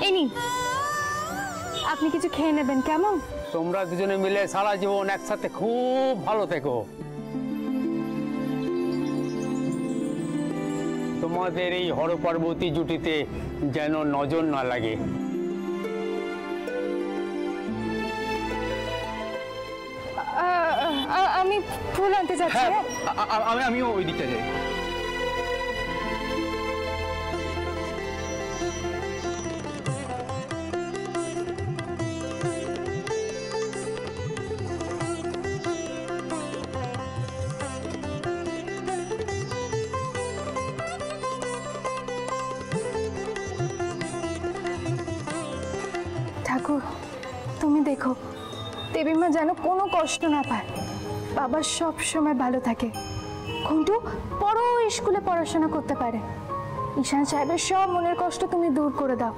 এই নিন, আপনি কিছু খেয়ে নেবেন কেমন? তোমরা দুজনে মিলে সারা জীবন একসাথে খুব ভালো থেকো। তোমাদের এই হরপার্বতী জুটিতে যেন নজর না লাগে। আমি ফুল আনতে যাচ্ছি। আমিও ওই দিকটা যাই। ঠাকুর, তুমি দেখো দেবী মা যেন কোনো কষ্ট না পায়, বাবা সব সময় ভালো থাকে, ঘন্টু বড় স্কুলে পড়াশোনা করতে পারে, ঈশান সাহেবের সব মনের কষ্ট তুমি দূর করে দাও,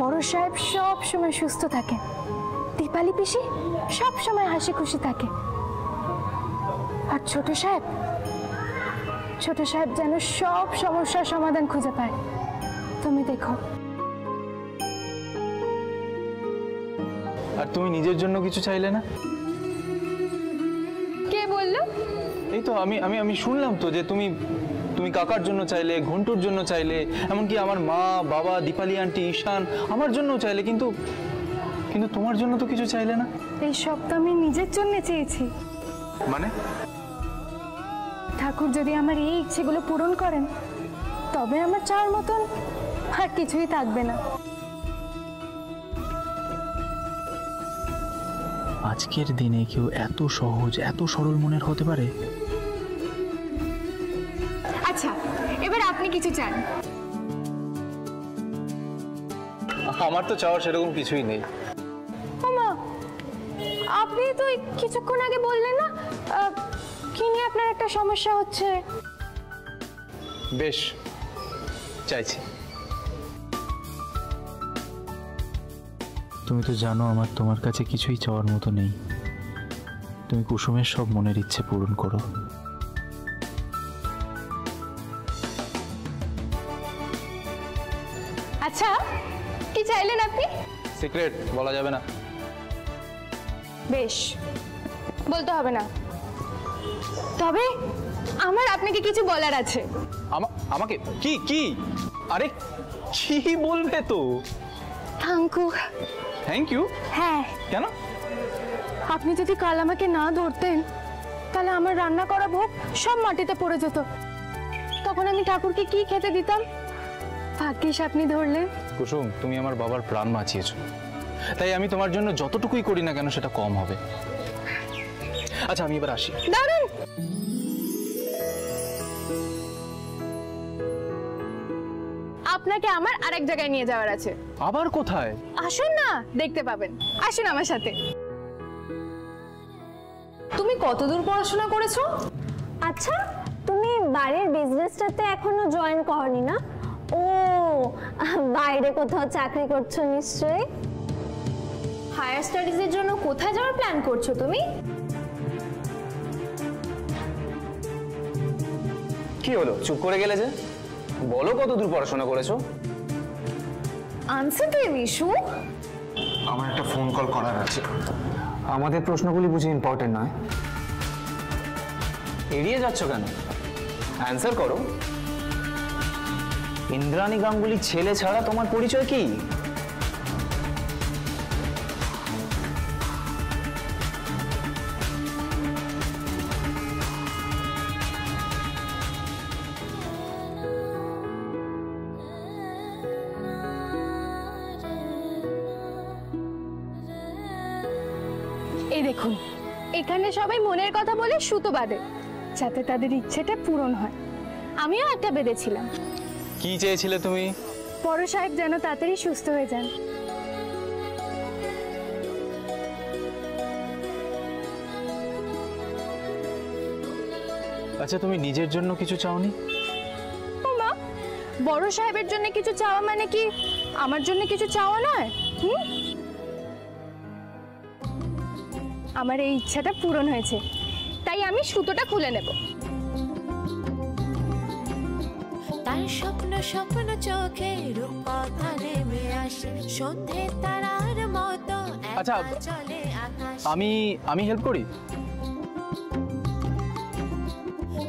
বড় সাহেব সব সময় সুস্থ থাকে, দীপালি পিসি সব সময় হাসি খুশি থাকে, আর ছোট সাহেব যেন সব সমস্যার সমাধান খুঁজে পায়। তুমি দেখো। আর তুমি নিজের জন্য কিছু চাইলে না? কে বললো? এই তো আমি শুনলাম তো যে তুমি কাকার জন্য চাইলে, ঘন্টুর জন্য চাইলে, এমনকি আমার মা বাবা, দীপালি আন্টি, ঈশান আমার জন্যও চাইলে, কিন্তু তোমার জন্য তো কিছু চাইলে না। এই সব তো আমি নিজের জন্য চেয়েছি। মানে? ঠাকুর যদি আমার এই ইচ্ছেগুলো পূরণ করেন তবে আমার চাওয়ার মতন আর কিছুই থাকবে না। আজকের দিনে কেউ এত সহজ, এত সরল মনের হতে পারে? আচ্ছা, এবার আপনি কিছু চান? আমার তো চাওয়ার সেরকম কিছুই নেই। ওমা, আপনি তো কিছুক্ষণ আগে বললেন না কি নিয়ে আপনার একটা সমস্যা হচ্ছে? বেশ, চাইছি। তুমি তো জানো আমার তোমার কাছে কিছুই চাওয়ার মতো নেই। তুমি কুসুমের সব মনের ইচ্ছে পূরণ করো। আচ্ছা, কি চাইলেন আপনি? সিক্রেট বলা যাবে না। বেশ, বলতে হবে না, তবে আমার আপনাকে কিছু বলার আছে। আমাকে? কি? আরে কি বলবে তো? Thank you. Thank you? হ্যাঁ। কেন? আপনি যদি কাল আমাকে না ধরতেন তাহলে আমার রান্না করা ভোগ সব মাটিতে পড়ে যেত, তখন আমি ঠাকুরকে কি খেতে দিতাম? ভাগ্যিস আপনি ধরলেন। কুসুম, তুমি আমার বাবার প্রাণ বাঁচিয়েছো, তাই আমি তোমার জন্য যতটুকুই করি না কেন সেটা কম হবে। আচ্ছা, আমি এবার আসি। দাঁড়ান। আপনাকে আমার আরেক জায়গায় নিয়ে যাওয়ার আছে। আবার কোথায়? আসুন না, দেখতে পাবেন। আসুন আমার সাথে। তুমি কতদূর পড়াশোনা করেছো? আচ্ছা, তুমি বাড়ির বিজনেসটাতে এখনো জয়েন করনি না? ও, বাইরে কোথাও চাকরি করছো নিশ্চয়ই। হায়ার স্টাডিজের জন্য কোথায় যাওয়ার প্ল্যান করছো তুমি? কি হলো, চুপ করে গেলে যে? বলো কতদূর পড়াশোনা করেছো? আনসার দে মিশু। আমার একটা ফোন কল করার আছে। আমাদের প্রশ্নগুলি বুঝি ইম্পর্টেন্ট নয়? এড়িয়ে যাচ্ছ কেন? অ্যান্সার করো। ইন্দ্রাণী গাঙ্গুলি ছেলে ছাড়া তোমার পরিচয় কি? এই দেখুন, এখানে সবাই মনের কথা বলে সুতো বাঁধে যাতে তাদের ইচ্ছেটা পূরণ হয়। আমিও একটা বেঁধেছিলাম। কি চেয়েছিলে তুমি? বড় সাহেব যেন তাড়াতাড়ি সুস্থ হয়ে যান। আচ্ছা, তুমি নিজের জন্য কিছু চাওনি? মা, বড় সাহেবের জন্য কিছু চাওয়া মানে কি আমার জন্য কিছু চাওয়া নয়? আমার এই ইচ্ছাটা পূরণ হয়েছে, তাই আমি সুতোটা খুলে নেব। স্বপ্ন স্বপ্ন চোখে রূপকথা নেমে আসে সন্ধে তারার মতো আচ্ছা, একা চলে আকাশ। আমি হেল্প করি।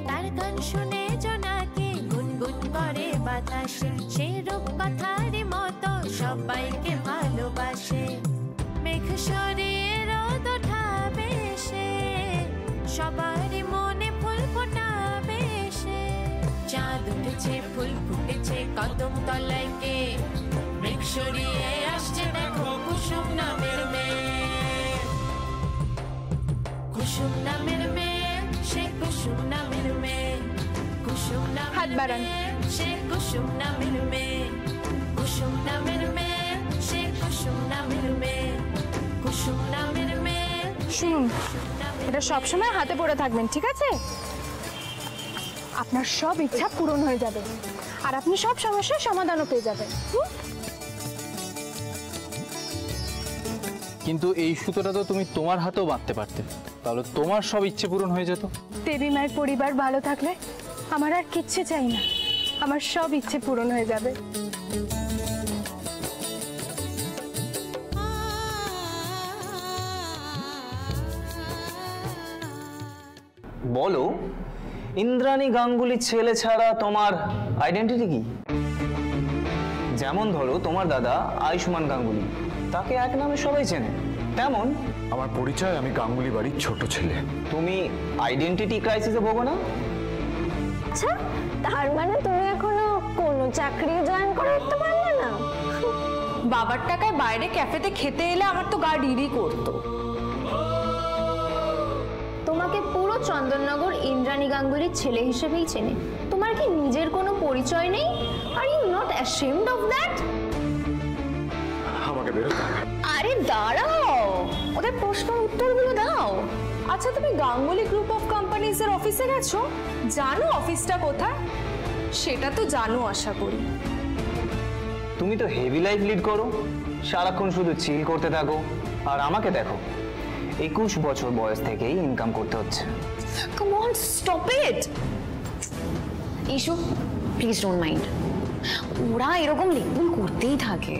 তার গান শুনে জোনাকি গুনগুন করে বাতাসে সে রূপকথার মতো সবাইকে ভালোবাসে মেঘ সরিয়ে রোদ ওঠাবে সে সবারই মনে ফুল ফোটাবে সে চাঁদ উঠেছে ফুল ফুটেছে কদম তলায় কে মেঘ সরিয়ে আসছে দেখো কুসুম নামের মেয়ে কুসুম নামের মেয়ে সে কুসুম নামের মেয়ে কুসুম হাত নামের বাড়ান। মেয়ে সে কুসুম নামের মেয়ে কুসুম নামের মেয়ে সে কুসুম নামের মেয়ে কুসুম নামের মেয়ে শুনুন, এটা সবসময় হাতে পড়ে থাকবেন, ঠিক আছে? আপনার সব ইচ্ছা পূরণ হয়ে যাবে আর আপনি সব সমস্যার সমাধানও পেয়ে যাবেন। কিন্তু এই সুতোটা তো তুমি তোমার হাতেও বাঁধতে পারতে, তাহলে তোমার সব ইচ্ছে পূরণ হয়ে যেত। দেবী মায়ের পরিবার ভালো থাকলে আমার আর কিচ্ছু চাই না, আমার সব ইচ্ছে পূরণ হয়ে যাবে। বলো, ইন্দ্রাণী গাঙ্গুলি ছেলে ছাড়া তোমার আইডেন্টিটি কি? যেমন ধরো তোমার দাদা আয়ুষ্মান গাঙ্গুলি, তাকে এক নামে সবাই চেনে, তেমন আমার পরিচয় আমি গাঙ্গুলি বাড়ির ছোট ছেলে। তুমি আইডেন্টিটি ক্রাইসিসে ভোগো না? আচ্ছা, তার মানে তুমি এখনো কোনো চাকরি জয়েন করে উঠতে পারলে না? বাবার টাকায় বাইরে ক্যাফেতে খেতে এলে আমার তো গা রিরি করতো। তোমাকে পুরো চন্দননগর ইন্দ্রাণী গাঙ্গুলির ছেলে হিসেবেই চেনে। তোমার কি নিজের কোনো পরিচয় নেই? Are you not ashamed of that? আমাকে বেরোতে হবে। আরে দাঁড়াও, ওদের প্রশ্নের উত্তরগুলো দাও। আচ্ছা, তুমি গাঙ্গুলি গ্রুপ অফ কোম্পানিজ এর অফিসে গেছো? জানো অফিসটা কোথায়? সেটা তো জানো আশা করি। তুমি তো হেভি লাইফ লিড করো, সারাক্ষণ শুধু চিল করতে থাকো, আর আমাকে দেখো 21 বছর বয়স থেকেই ইনকাম করতে হচ্ছে। Come on, stop it. Issue, please don't mind. ওরা এরকম লেকভুল করতেই থাকে,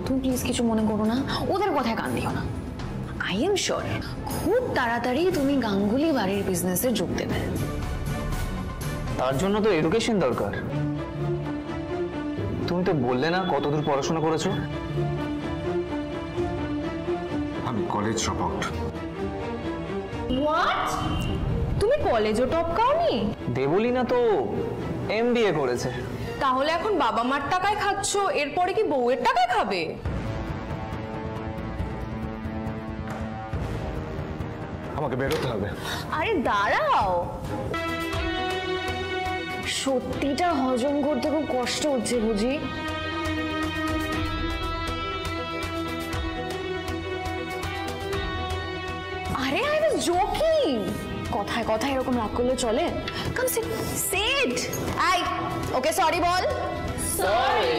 তুমি প্লিজ কিছু মনে করো না, ওদের কথায় কান দিও না। আই এম শিওর খুব তাড়াতাড়ি তুমি গাঙ্গুলি বাড়ির বিজনেসে যোগ দেবে। তার জন্য তো এডুকেশন দরকার। তুমি তো বললে না কতদূর পড়াশোনা করেছো? আমি কলেজ ড্রপ আউট। হোয়াট? তুমি কলেজও টপ কাওনি? দেবলীনা তো MBA করেছে। তাহলে এখন বাবা মার টাকায় খাচ্ছ, এরপরে কি বউয়ের টাকায় খাবে? আমাকে বেরোতে হবে। আরে দাঁড়াও, সত্যিটা হজম করতে খুব কষ্ট হচ্ছে বুঝি। আরে আই ওয়াজ জোকিং। কথায় কথায় এরকম রাগ করলে চলে? Come sit. I okay sorry বল। সরি।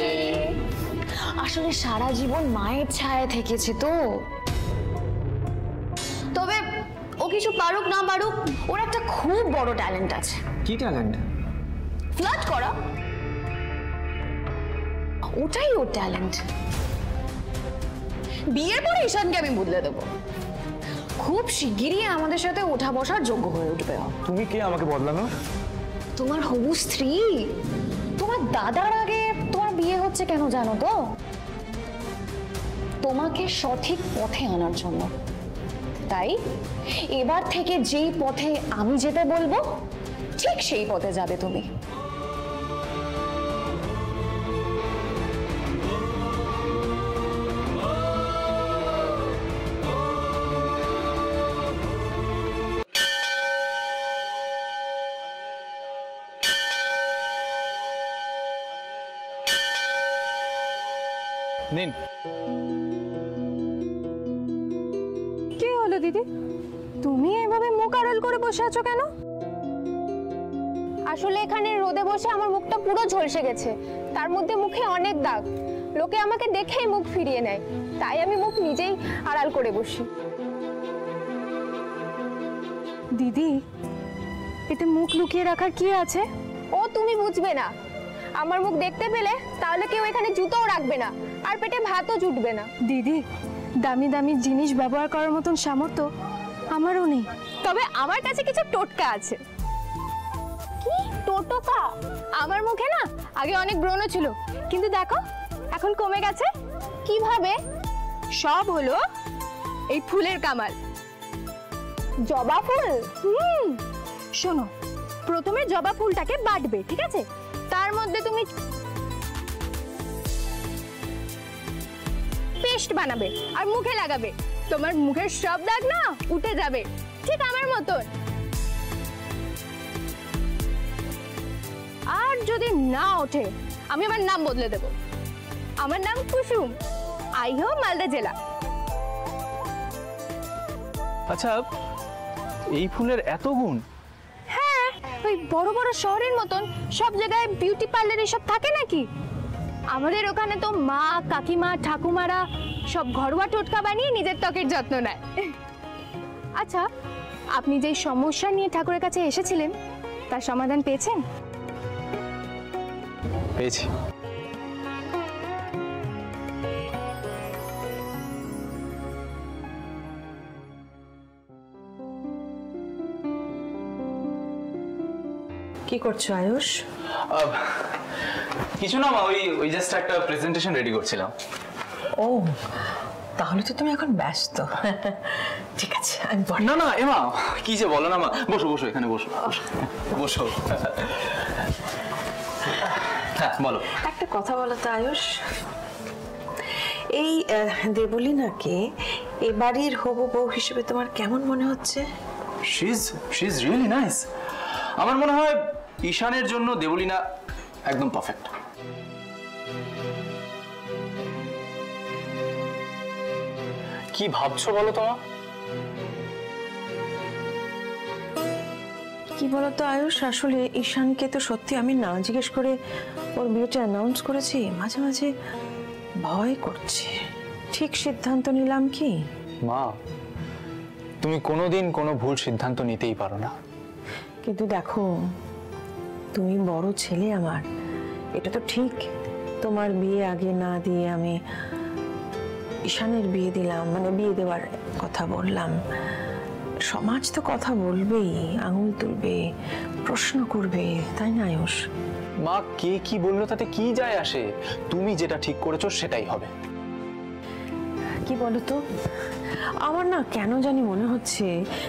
আসলে সারা জীবন মায়ের ছায়া থেকেছে তো। তবে ও কিছু পারুক না পারুক, ওর একটা খুব বড় ট্যালেন্ট আছে। কি ট্যালেন্ট? ফ্লার্ট করা, ওটাই ওর ট্যালেন্ট। বিয়ের পরে ঈশানকে আমি বদলে দেবো, খুব শিগগিরই আমাদের সাথে ওঠা বসার যোগ্য হয়ে উঠবে। তুমি কে আমাকে বদলানো? তোমার হবু স্ত্রী। তোমার দাদার আগে তোমার বিয়ে হচ্ছে কেন জানো তো? তোমাকে সঠিক পথে আনার জন্য। তাই এবার থেকে যেই পথে আমি যেতে বলবো ঠিক সেই পথে যাবে তুমি। নিন। কি হলো দিদি, তুমি এভাবে মুখ আড়াল করে বসে আছো কেন? আসলে এখানে রোদে বসে আমার মুখটা পুরো ঝলসে গেছে, তার মধ্যে মুখে অনেক দাগ। লোকে আমাকে দেখেই মুখ ফিরিয়ে নেয়, তাই আমি মুখ নিজেই আড়াল করে বসি। দিদি, এতে মুখ লুকিয়ে রাখার কি আছে? ও তুমি বুঝবে না, আমার মুখ দেখতে পেলে তাহলে কেউ এখানে জুতোও রাখবে না, আর পেটে ভাতও জুটবে না। দিদি, দামি দামি জিনিস ব্যবহার করার মতন সামর্থ্য আমারও নেই। তবে আমার কাছে কিছু টোটকা আছে। কি টোটকা? আমার মুখে না আগে অনেক ব্রণ ছিল, কিন্তু দেখো এখন কমে গেছে। কিভাবে? সব হলো এই ফুলের কামাল। জবা ফুল। শোনো, প্রথমে জবা ফুলটাকে বাটবে, ঠিক আছে? তার মধ্যে তুমি পেস্ট বানাবে আর মুখে লাগাবে। তোমার মুখের সব দাগ না উঠে যাবে, ঠিক আমার মতন। আর যদি না ওঠে, আমি আমার নাম বদলে দেব। আমার নাম কুসুম, আই হো মালদা জেলা। আচ্ছা, এই ফুলের এত গুণ? হ্যাঁ, ওই বড় বড় শহরের মতন সব জায়গায় বিউটি পার্লার এসব থাকে নাকি? আমাদের ওখানে তো মা, কাকিমা, ঠাকুমারা সব ঘরোয়া টোটকা বানিয়ে নিজের ত্বকের যত্ন নেয়। আচ্ছা, আপনি যে সমস্যা নিয়ে ঠাকুরের কাছে এসেছিলেন তার সমাধান পেয়েছেন? পেয়েছি। কি করছো আয়ুষ? কিছু না মা, ওই জাস্ট একটা প্রেজেন্টেশন রেডি করছিলাম। ও, তাহলে তো তুমি এখন ব্যস্ত। ঠিক আছে, আমি না না এমা, কি যে বলো না মা। বসো বসো, এখানে বসো বসো। হ্যাঁ বলো। একটা কথা বলো তো আয়ুষ, এই দেবলীনাকে এই বাড়ির হবু বউ হিসেবে তোমার কেমন মনে হচ্ছে? She is really nice. আমার মনে হয় ঈশানের জন্য দেবলীনা একদম পারফেক্ট। কি ভাবছো বলো তোমা? কি বলতো আয়ুষ, আসলে ঈশানকে তো সত্যি আমি না জিজ্ঞেস করে ওর বিয়েটা অ্যানাউন্স করেছি। মাঝে মাঝে ভয় করছে, ঠিক সিদ্ধান্ত নিলাম কি? মা, তুমি কোনোদিন কোনো ভুল সিদ্ধান্ত নিতেই পারো না। কিন্তু দেখো, তুমি বড় ছেলে আমার, এটা তো ঠিক তোমার বিয়ে আগে না দিয়ে আমি ঈশানের বিয়ে দিলাম, মানে বিয়ে দেওয়ার কথা বললাম। সমাজ তো কথা বলবেই, আঙুল তুলবে, প্রশ্ন করবে, তাই না আয়ুষ? মা, কে কি বললো তাতে কি যায় আসে? তুমি যেটা ঠিক করেছো সেটাই হবে। কি বলতো, আমার না কেন জানি মনে হচ্ছে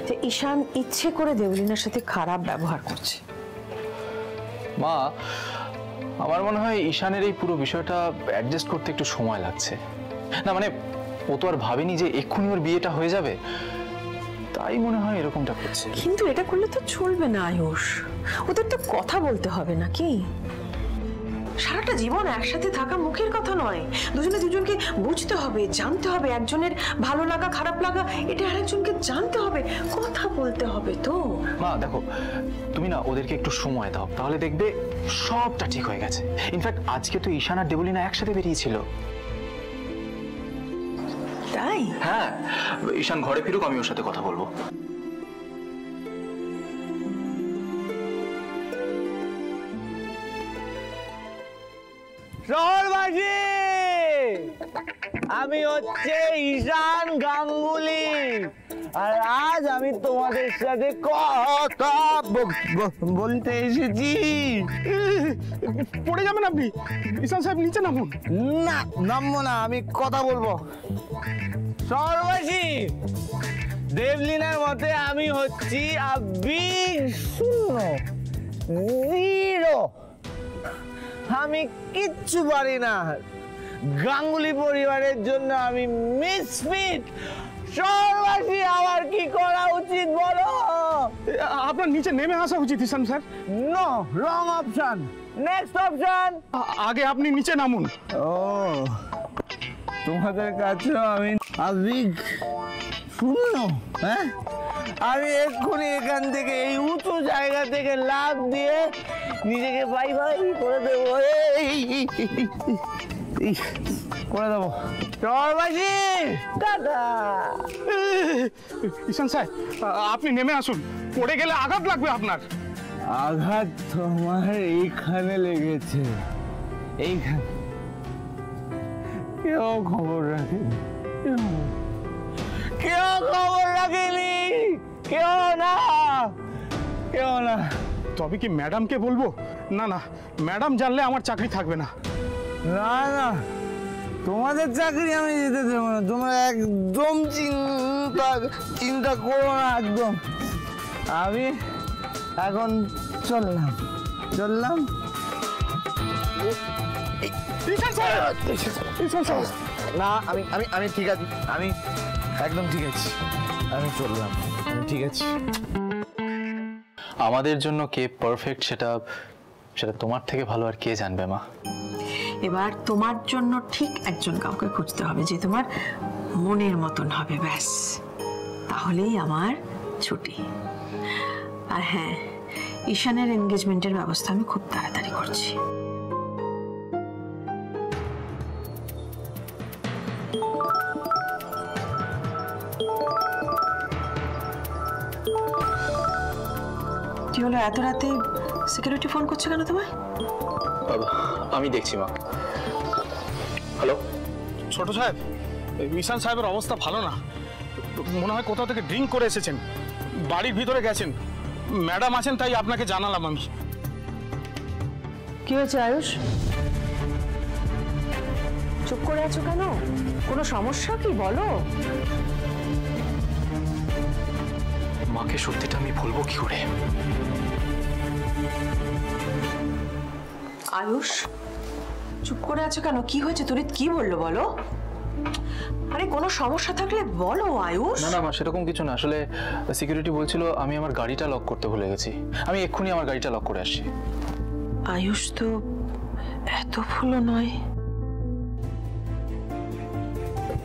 যে ঈশান ইচ্ছে করে দেবলীনার সাথে খারাপ ব্যবহার করছে। মা, আমার মনে হয় ঈশানের এই পুরো বিষয়টা অ্যাডজাস্ট করতে একটু সময় লাগছে। না মানে, ও তো আর ভাবেনি যে এক্ষুনি ওর বিয়েটা হয়ে যাবে, তাই মনে হয় এরকমটা করছে। কিন্তু এটা করলে তো চলবে না আয়ুষ, ওদের তো কথা বলতে হবে নাকি? সারাটা জীবন একসাথে থাকা মুখের কথা নয়, দুজনে দুজনকে বুঝতে হবে, জানতে হবে। একজনের ভালো লাগা খারাপ লাগা এটা আরেকজনকে জানতে হবে, কথা বলতে হবে তো। মা দেখো, তুমি না ওদেরকে একটু সময় দাও, তাহলে দেখবে সবটা ঠিক হয়ে গেছে। ইনফ্যাক্ট আজকে তো ঈশান আর দেবলীনা একসাথে বেরিয়েছিল। তাই? হ্যাঁ, ঈশান ঘরে ফিরুক, আমি ওর সাথে কথা বলবো। শহরবাসী, আমি হচ্ছে ঈশান গাঙ্গুলি, আর আজ আমি তোমাদের সাথে কথা বলতে এসেছি। পড়ে যাবেন আপনি, ঈশান সাহেব নিচে নামুন। না, নামবো না, আমি কথা বলবো। শহরবাসী, দেবলীনার মতে আমি হচ্ছি আবেগ শূন্য, জিরো। আমি কিচ্ছু পারি না। গাঙ্গুলি পরিবারের জন্য আমি মিসফিট। শহরবাসী, আমার কি করা উচিত বলো? আপনার নিচে নেমে আসা উচিত ঈশান স্যার। নো, রং অপশন। Next option. আগে আপনি নিচে নামুন। ও, তোমাদের কাছেও আমি আবেগ শূন্য? হ্যাঁ, আমি এক্ষুনি এখান থেকে, এই উঁচু জায়গা থেকে লাফ দিয়ে নিজেকে বাই বাই করে দেবো, করে দেবো। শহরবাসী, টাটা। ঈশান সাহেব, আপনি নেমে আসুন, পড়ে গেলে আঘাত লাগবে আপনার। আঘাত তোমার এইখানে লেগেছে। এইখানে কেউ খবর রাখেনি, কেউ খবর রাখেনি, কেউ না, কেউ না। তবে কি ম্যাডামকে বলবো? না না, ম্যাডাম জানলে আমার চাকরি থাকবে না। না না, তোমাদের চাকরি আমি যেতে দেবো না, তোমরা একদম চিন্তা করো না একদম। আমি এখন চললাম। না, আমি ঠিক আছি, আমি একদম ঠিক আছি, আমি চললাম, আমি ঠিক আছি। আমাদের জন্য কে পারফেক্ট সেটা তোমার থেকে ভালো আর কে জানবে মা। এবার তোমার জন্য ঠিক একজন কাউকে খুঁজতে হবে যে তোমার মনের মতন হবে, ব্যাস, তাহলেই আমার ছুটি। আর হ্যাঁ, ঈশানের এনগেজমেন্টের ব্যবস্থা আমি খুব তাড়াতাড়ি করছি। কি হলো, এত রাতে সিকিউরিটি ফোন করছে কেন তোমায়? আমি দেখছি মা। হ্যালো, ছোট সাহেব, ঈশান সাহেবের অবস্থা ভালো না, মনে হয় কোথাও থেকে ড্রিঙ্ক করে এসেছেন, বাড়ির ভিতরে গেছেন। ম্যাডাম আছেন তাই আপনাকে জানালাম আমি। কি হয়েছে আয়ুষ, চুপ করে আছো কেন? কোনো সমস্যা কি বলো? মাকে সত্যিটা আমি বলবো কি করে? আয়ুষ, চুপ করে আছো কেন? কি হয়েছে? তরিত কি বললো বলো? আরে কোনো সমস্যা থাকলে বলো আয়ুষ। না না মা, সেরকম কিছু না। আসলে সিকিউরিটি বলছিল আমি আমার গাড়িটা লক করতে ভুলে গেছি, আমি এক্ষুনি আমার গাড়িটা লক করে আসছি। আয়ুষ তো এত ভুলো নয়।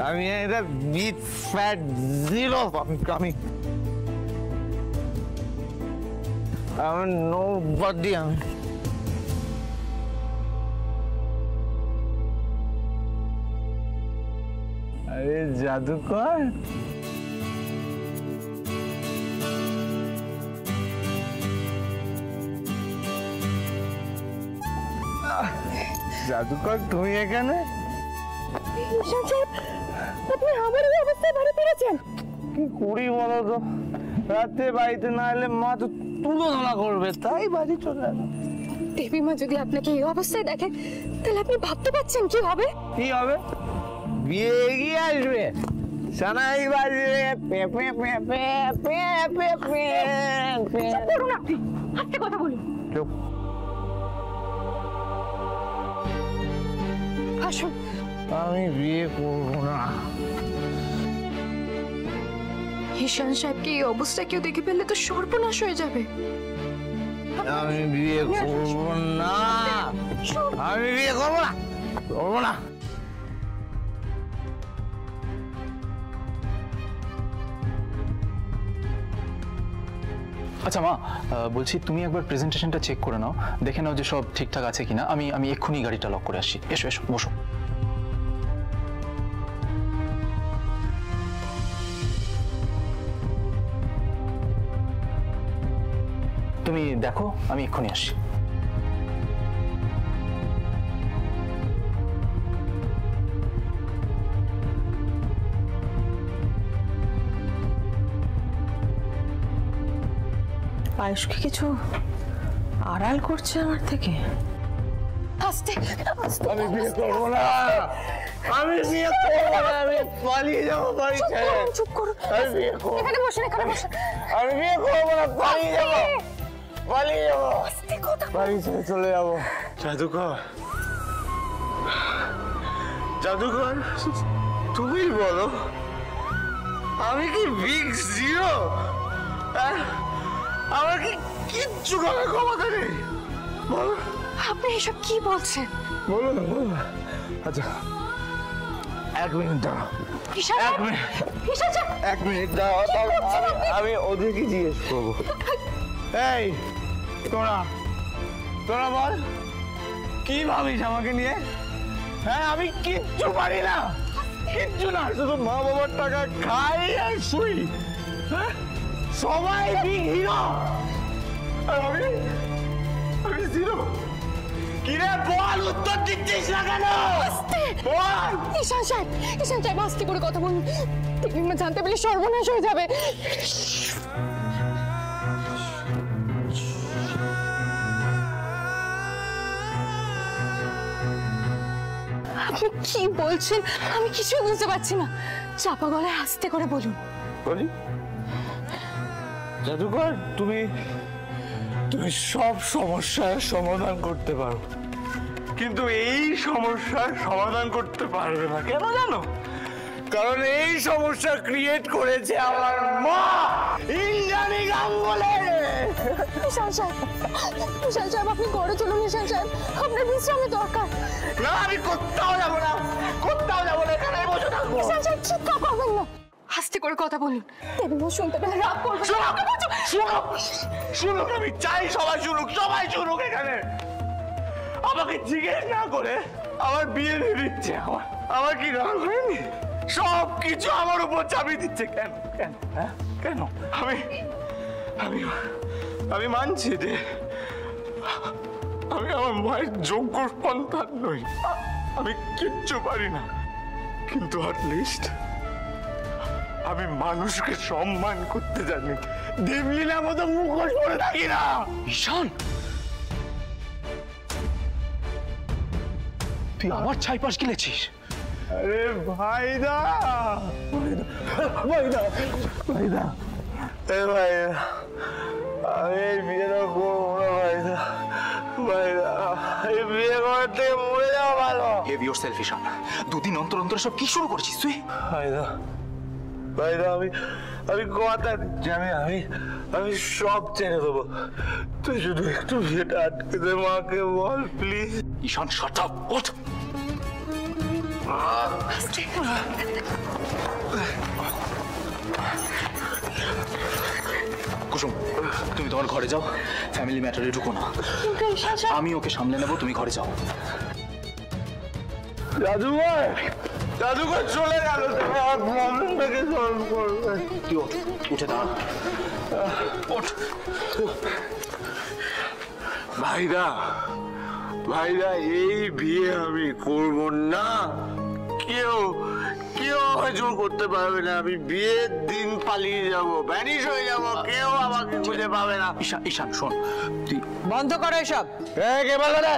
আমি এটা বিট ফ্যাট জিরো, আমি নো বডি। আরে জাদুকর, জাদুকর তুমি এখানে? আপনি আমার এই অবস্থায় বাড়ি ফিরেছেন? কি করি বলো তো, রাতে বাড়িতে না এলে মা তো তুলোধনা করবে, তাই বাড়ি চলে এলাম। দেবী মা যদি আপনাকে এই অবস্থায় দেখে তাহলে আপনি ভাবতে পারছেন কি হবে? কি হবে? বিয়ে এগিয়ে আসবে, সানাই বাজবে, পেপে পেপে পেপে পেপে। করুন আপনি, আস্তে কথা বলুন। চুপ। আসুন। আমি বিয়ে করবো না। ঈশান সাহেবকে এই অবস্থা কেউ দেখে ফেললে তো সর্বনাশ হয়ে যাবে। আমি বিয়ে করবো না, আমি বিয়ে করবো না, করবো না। আচ্ছা মা, বলছি তুমি একবার প্রেজেন্টেশনটা চেক করে নাও, দেখে নাও যে সব ঠিকঠাক আছে কিনা। আমি এক্ষুনি গাড়িটা লক করে আসছি। এসো এসো, বসো। তুমি দেখো, আমি এক্ষুনি আসছি। আয়ুষকে কিছু আড়াল করছে আমার থেকে। আস্তে আস্তে। আমি বিয়ে করবো না, আমি বিয়ে করবো না, আমি পালিয়ে যাবো বাড়ি ছেড়ে। চুপ করুন, আমি বিয়ে করবো, এখানে বসুন, এখানে বসুন। আমি বিয়ে করবো না, পালিয়ে যাবো, পালিয়ে যাবো, আস্তে কথা। বাড়ি ছেড়ে চলে যাবো। জাদুকর, জাদুকর তুমি বলো, আমি কি বিগ জিরো? আমার কি কিচ্ছু করার ক্ষমতা নেই? বলো। আপনি এসব কি বলছেন? বলো না, বলো না। আচ্ছা, এক মিনিট দাও, এক মিনিট দাও, আমি ওদেরকে জিজ্ঞেস করবো। এই তোরা বল, কি ভাবিস আমাকে নিয়ে? হ্যাঁ, আমি কিচ্ছু পারি না, কিচ্ছু না, শুধু মা বাবার টাকা খাই আর শুই। হ্যাঁ, সবাই বিগ হিরো আর আমি জিরো। কিরে বল, উত্তর দিচ্ছিস না কেন? বল। ঈশান সাহেব আস্তে করে কথা বলুন, দেবীমা জানতে পারলে সর্বনাশ হয়ে যাবে। আপনি কি বলছেন আমি কিছুই বুঝতে পারছি না, চাপা গলায় আস্তে করে বলুন। বলি জাদুকর, তুমি সব সমস্যার সমাধান করতে পারো, কিন্তু এই সমস্যার সমাধান করতে পারবে না। কেন জানো? কারণ এই সমস্যা ক্রিয়েট করেছে আমার মা ইন্দ্রাণী গাঙ্গুলি। ঈশান সাহেব আপনি ঘরে চলুন। ঈশান সাহেব আপনার বিশ্রামের দরকার। না, আমি কোথাও যাবো না, এখানে বসে থাকবো। ঈশান সাহেব চিৎকার করবেন না, আস্তে করে কথা বলুন, দেবীমা শুনতে পেলে রাগ করবে। শুনুক, আমি চাই সবাই শুনুক এখানে। আমাকে জিজ্ঞেস না করে আমার বিয়ে দিয়ে দিচ্ছে। আমার কি রাগ হয়নি? সব কিছু আমার উপর চাপিয়ে দিচ্ছে। কেন কেন? আমি মানছি যে আমি আমার মায়ের যোগ্য সন্তান নই, আমি কিচ্ছু পারি না, কিন্তু অ্যাটলিস্ট আমি মানুষকে সম্মান করতে জানি। দেবলীলার মতো মুখোশ পরে থাকি না। ঈশান, তুই আমার ছাইপাশ গিলেছিস? আরে ভাইদা, আমি এই বিয়েটা করবো না ভাইদা, এই বিয়ে করার থেকে মরে যাওয়া ভালো। হেভ ইয়োরসেলফ ঈশান, দুদিন অন্তর অন্তর সব কি শুরু করেছিস তুই? ভাইদা, আমি কথা দিচ্ছি, আমি সব ছেড়ে দেবো। তুই শুধু একটু বিয়েটা আটকে দে, মাকে বল প্লিজ। ঈশান, শাট আপ, ওঠ। কুসুম, তুমি তোমার ঘরে যাও, ফ্যামিলি ম্যাটারে ঢুকো না। আমি ওকে সামলে নেবো, তুমি ঘরে যাও। জাদুঘর চলে গেল, আমার প্রবলেমটাকে সলভ করবে। তুই ওঠ, উঠে দাঁড়া, ওঠ। ভাইদা, এই বিয়ে আমি করবো না। কেউ আমাকে জোর করতে পারবে না। আমি বিয়ের দিন পালিয়ে যাবো, ভ্যানিশ হয়ে যাবো, কেউ আমাকে খুঁজে পাবে না। ঈশান, শোন, তুই বন্ধ করো এসব। কে বলো না?